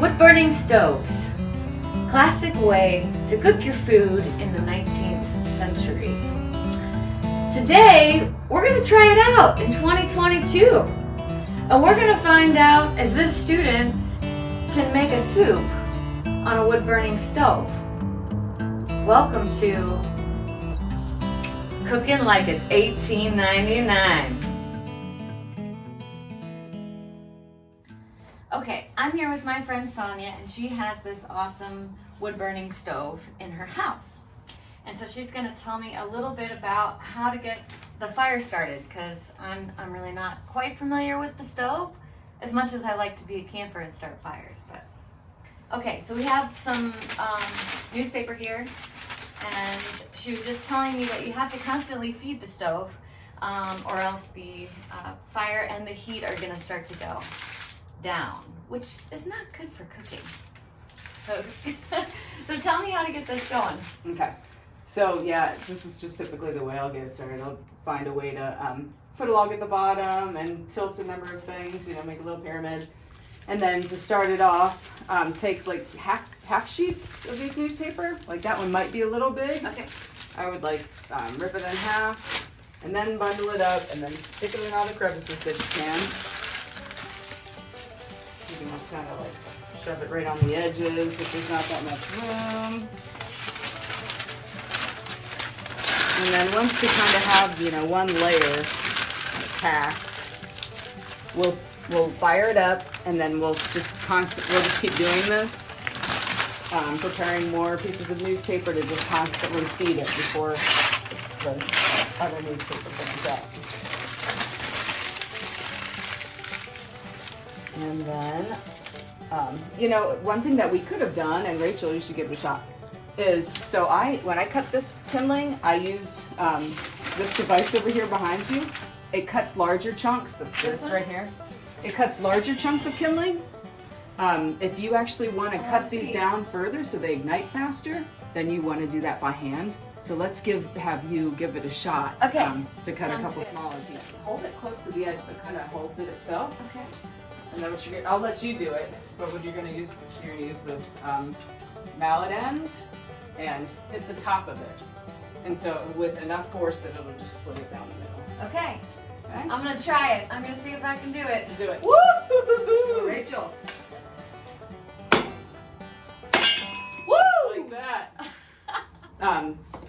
Wood-burning stoves. Classic way to cook your food in the 19th century. Today, we're going to try it out in 2022. And we're going to find out if this student can make a soup on a wood-burning stove. Welcome to Cooking Like It's 1899. Okay, I'm here with my friend Sonia, and she has this awesome wood-burning stove in her house. And so she's going to tell me a little bit about how to get the fire started, because I'm really not quite familiar with the stove, as much as I like to be a camper and start fires. But okay, so we have some newspaper here, and she was just telling me that you have to constantly feed the stove, or else the fire and the heat are going to start to go down, which is not good for cooking. So tell me how to get this going. Okay. So yeah, this is just typically the way I'll get it started. I'll find a way to put a log at the bottom and tilt a number of things, make a little pyramid. And then to start it off, take like half sheets of these newspaper. Like that one might be a little big. Okay. I would rip it in half and then bundle it up and then stick it in all the crevices that you can. You can just kind of shove it right on the edges if there's not that much room. And then once we kind of have, one layer packed, we'll fire it up, and then we'll just keep doing this, preparing more pieces of newspaper to just constantly feed it before the other newspaper comes out. And then, one thing that we could have done, and Rachel, you should give it a shot, is, when I cut this kindling, I used this device over here behind you. It cuts larger chunks, that's this right here. It cuts larger chunks of kindling. If you actually want to cut these down further so they ignite faster, then you want to do that by hand. So let's have you give it a shot. Okay. To cut Sounds a couple good. smaller pieces. Hold it close to the edge so it kind of holds it itself. Okay. And then I'll let you do it, but what you're going to use this mallet end and hit the top of it. And so with enough force that it'll just split it down the middle. Okay. Okay? I'm going to try it. I'm going to see if I can do it. Do it. Woo! Rachel. Woo! Like that.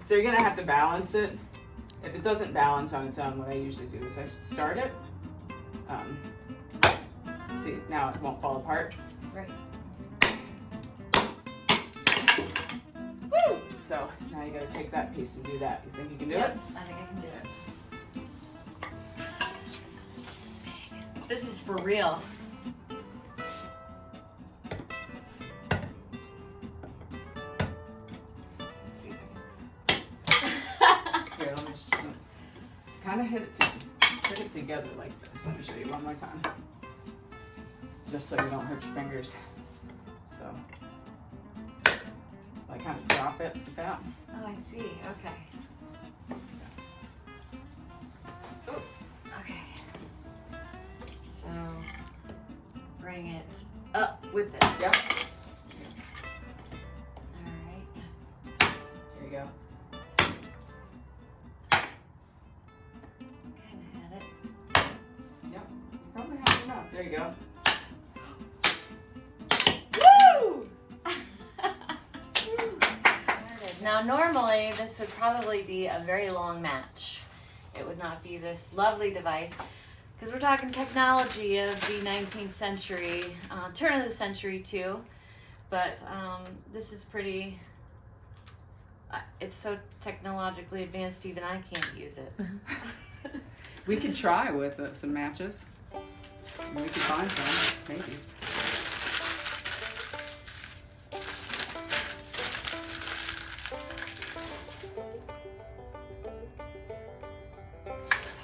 So you're going to have to balance it. If it doesn't balance on its own, what I usually do is I start it. See, now it won't fall apart. Right. Woo! So now you got to take that piece and do that. You think you can do Yep, it? I think I can do it. This is big. This is for real. Let's see if I can. Here, let me just kind of hit it together like this. Let me show you one more time. Just so you don't hurt your fingers. So, I kind of drop it like that. Oh, I see. Okay. Oh, okay. So, bring it up with it. Yep. All right. Here you go. Kind of had it. Yep. You probably have enough. There you go. Woo! Now, normally this would probably be a very long match. It would not be this lovely device, because we're talking technology of the 19th century, turn of the century too. But this is pretty. It's so technologically advanced, even I can't use it. We could try with some matches. We could find some, maybe.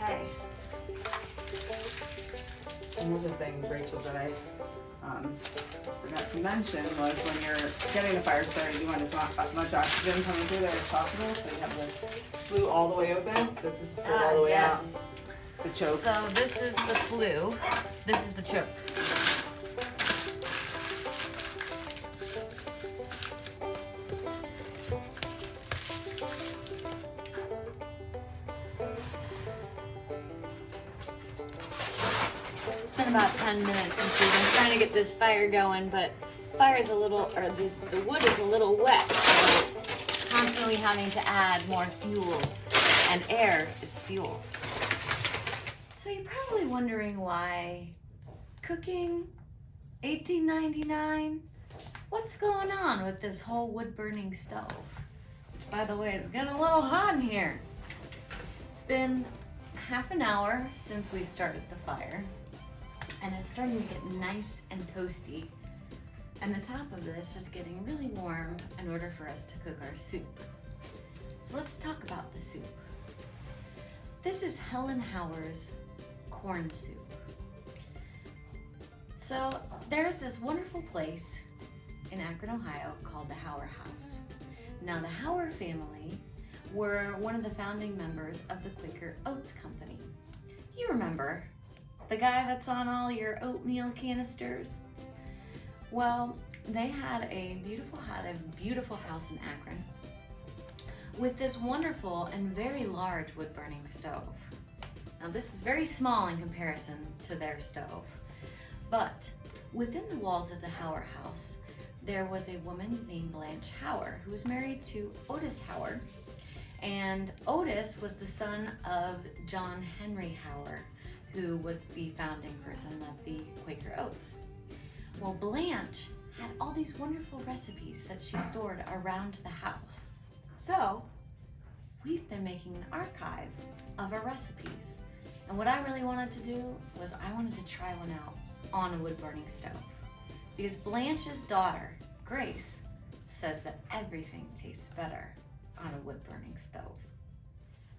Okay. Another thing, Rachel, that I forgot to mention was when you're getting the fire started, you want as much oxygen coming through there as possible, so you have the flue all the way open, so if this is filled all the way out, the choke. So this is the flue, this is the choke. about 10 minutes and she's been trying to get this fire going, but fire is a little, or the wood is a little wet, so constantly having to add more fuel, and air is fuel. So you're probably wondering why cooking $18.99? What's going on with this whole wood burning stove? By the way, it's getting a little hot in here. It's been half an hour since we've started the fire, and it's starting to get nice and toasty. And the top of this is getting really warm in order for us to cook our soup. So let's talk about the soup. This is Helen Hower's corn soup. So there's this wonderful place in Akron, Ohio called the Hower House. Now the Hower family were one of the founding members of the Quaker Oats company. You remember, the guy that's on all your oatmeal canisters? Well, they had a beautiful house in Akron with this wonderful and very large wood burning stove. Now this is very small in comparison to their stove, but within the walls of the Hower house, there was a woman named Blanche Hower who was married to Otis Hower, and Otis was the son of John Henry Hower, who was the founding person of the Quaker Oats. Well, Blanche had all these wonderful recipes that she stored around the house. So we've been making an archive of her recipes. And what I really wanted to do was I wanted to try one out on a wood burning stove. Because Blanche's daughter, Grace, says that everything tastes better on a wood burning stove.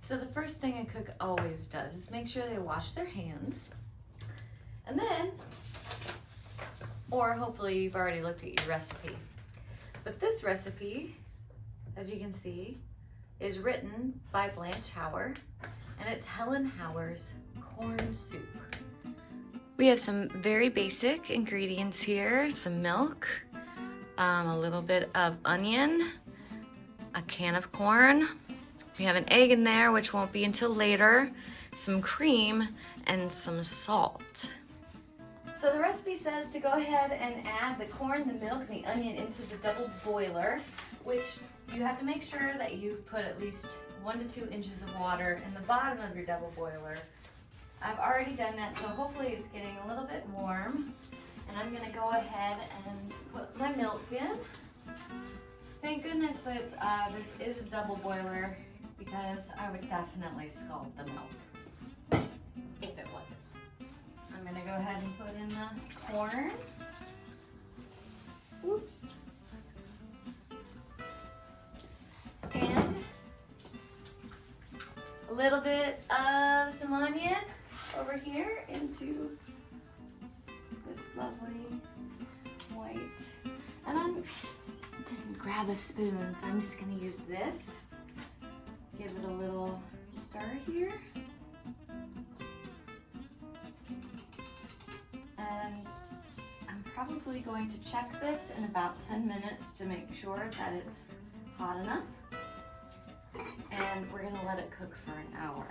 So the first thing a cook always does is make sure they wash their hands. And then, or hopefully you've already looked at your recipe. But this recipe, as you can see, is written by Blanche Hower, and it's Helen Hower's corn soup. We have some very basic ingredients here, some milk, a little bit of onion, a can of corn. We have an egg in there, which won't be until later, some cream, and some salt. So the recipe says to go ahead and add the corn, the milk, and the onion into the double boiler, which you have to make sure that you've put at least 1 to 2 inches of water in the bottom of your double boiler. I've already done that, so hopefully it's getting a little bit warm. And I'm gonna go ahead and put my milk in. Thank goodness that this is a double boiler, because I would definitely scald the milk if it wasn't. I'm gonna go ahead and put in the corn. Oops. And a little bit of some onion over here into this lovely white. And I didn't grab a spoon, so I'm just gonna use this. Give it a little stir here. And I'm probably going to check this in about 10 minutes to make sure that it's hot enough. And we're gonna let it cook for an hour.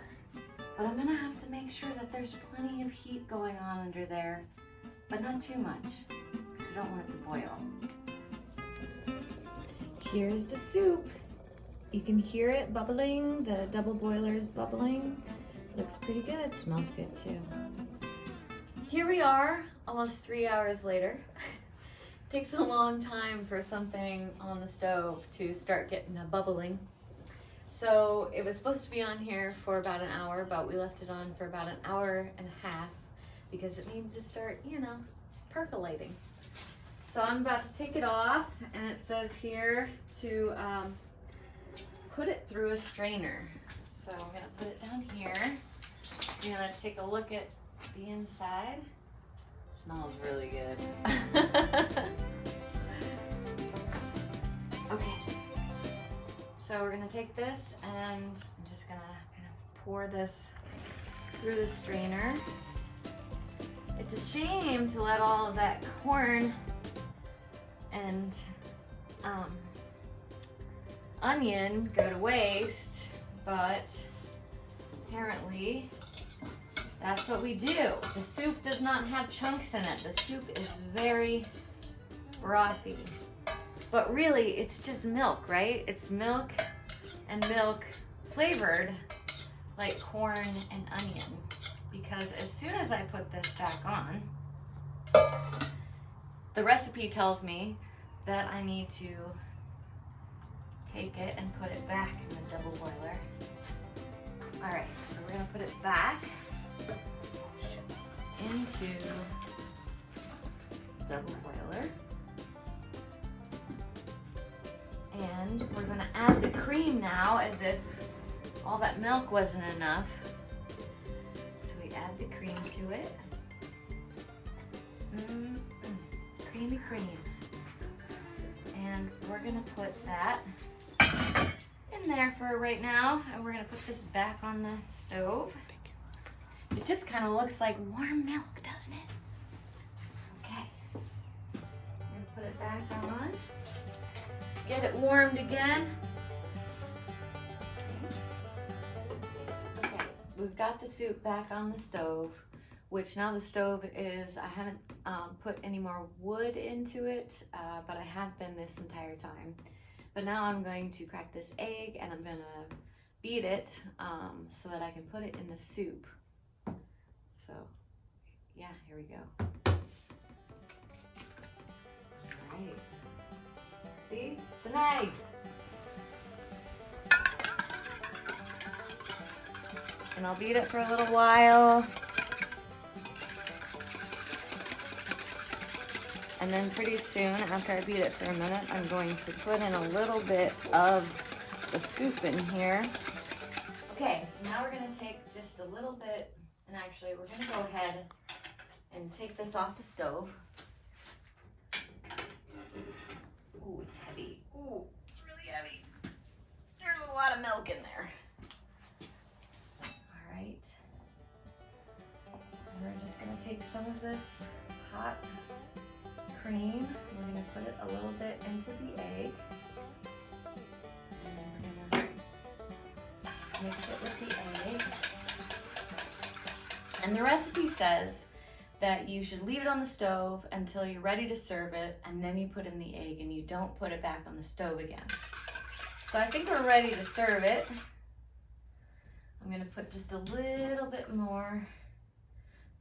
But I'm gonna have to make sure that there's plenty of heat going on under there, but not too much, because I don't want it to boil. Here's the soup. You can hear it bubbling, the double boiler is bubbling. Looks pretty good, smells good too. Here we are, almost 3 hours later. Takes a long time for something on the stove to start getting a bubbling. So it was supposed to be on here for about an hour, but we left it on for about an hour and a half because it needed to start, percolating. So I'm about to take it off, and it says here to put it through a strainer. So I'm gonna put it down here. I'm gonna take a look at the inside. It smells really good. Okay. So we're gonna take this, and I'm just gonna kind of pour this through the strainer. It's a shame to let all of that corn and onion go to waste, but apparently That's what we do. The soup does not have chunks in it. The soup is very brothy. But really, it's just milk, right? It's milk and milk flavored like corn and onion. Because as soon as I put this back on, the recipe tells me that I need to take it and put it back in the double boiler. All right, so we're gonna put it back into double boiler. And we're gonna add the cream now as if all that milk wasn't enough. So we add the cream to it. Creamy cream. And we're gonna put that in there for right now. And we're gonna put this back on the stove. It just kind of looks like warm milk, doesn't it? Okay. I'm gonna put it back on. Get it warmed again. Okay, we've got the soup back on the stove, which now the stove is, I haven't put any more wood into it, but I have been this entire time. But now I'm going to crack this egg and I'm gonna beat it so that I can put it in the soup. So, yeah, here we go. All right. See? It's an egg. And I'll beat it for a little while. And then pretty soon, after I beat it for a minute, I'm going to put in a little bit of the soup in here. Okay, so now we're gonna take just a little bit, and actually we're gonna go ahead and take this off the stove. Ooh, it's heavy. Ooh, it's really heavy. There's a lot of milk in there. All right. And we're just gonna take some of this hot cream. We're gonna put it a little bit into the egg. And then we're gonna mix it with the egg. And the recipe says that you should leave it on the stove until you're ready to serve it, and then you put in the egg and you don't put it back on the stove again. So I think we're ready to serve it. I'm gonna put just a little bit more,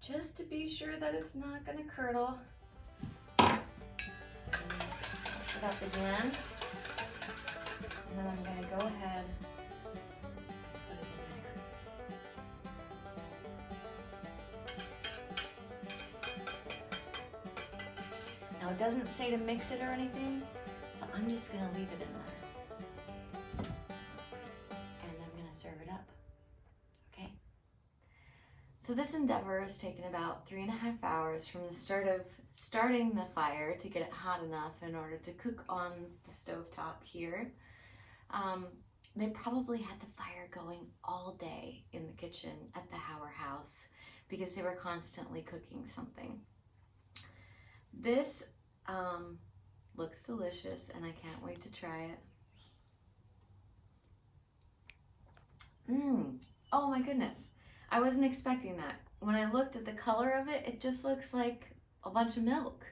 just to be sure that it's not gonna curdle. Mix it up again. And then I'm gonna go ahead and put it in there. Now it doesn't say to mix it or anything, so I'm just gonna leave it in there. And I'm gonna serve it up, okay? So this endeavor has taken about 3.5 hours from the starting the fire to get it hot enough in order to cook on the stovetop here. They probably had the fire going all day in the kitchen at the Hower house because they were constantly cooking something. This looks delicious and I can't wait to try it. Oh my goodness. I wasn't expecting that. When I looked at the color of it, it just looks like a bunch of milk.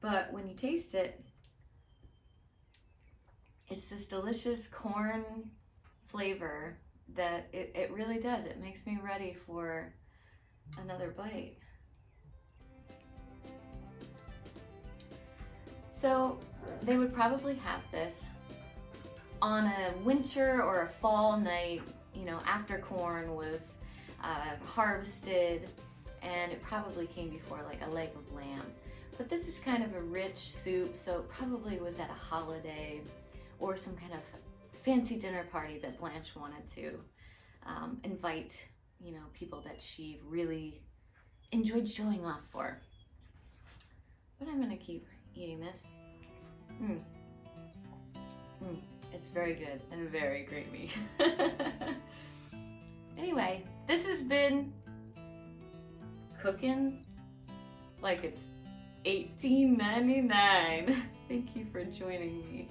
But when you taste it, it's this delicious corn flavor that it really does. It makes me ready for another bite. So they would probably have this on a winter or a fall night, you know, after corn was harvested, and it probably came before like a leg of lamb. But this is kind of a rich soup, so it probably was at a holiday or some kind of fancy dinner party that Blanche wanted to invite, you know, people that she really enjoyed showing off for. But I'm gonna keep eating this. It's very good and very creamy. Anyway, this has been cooking like it's $18.99. Thank you for joining me.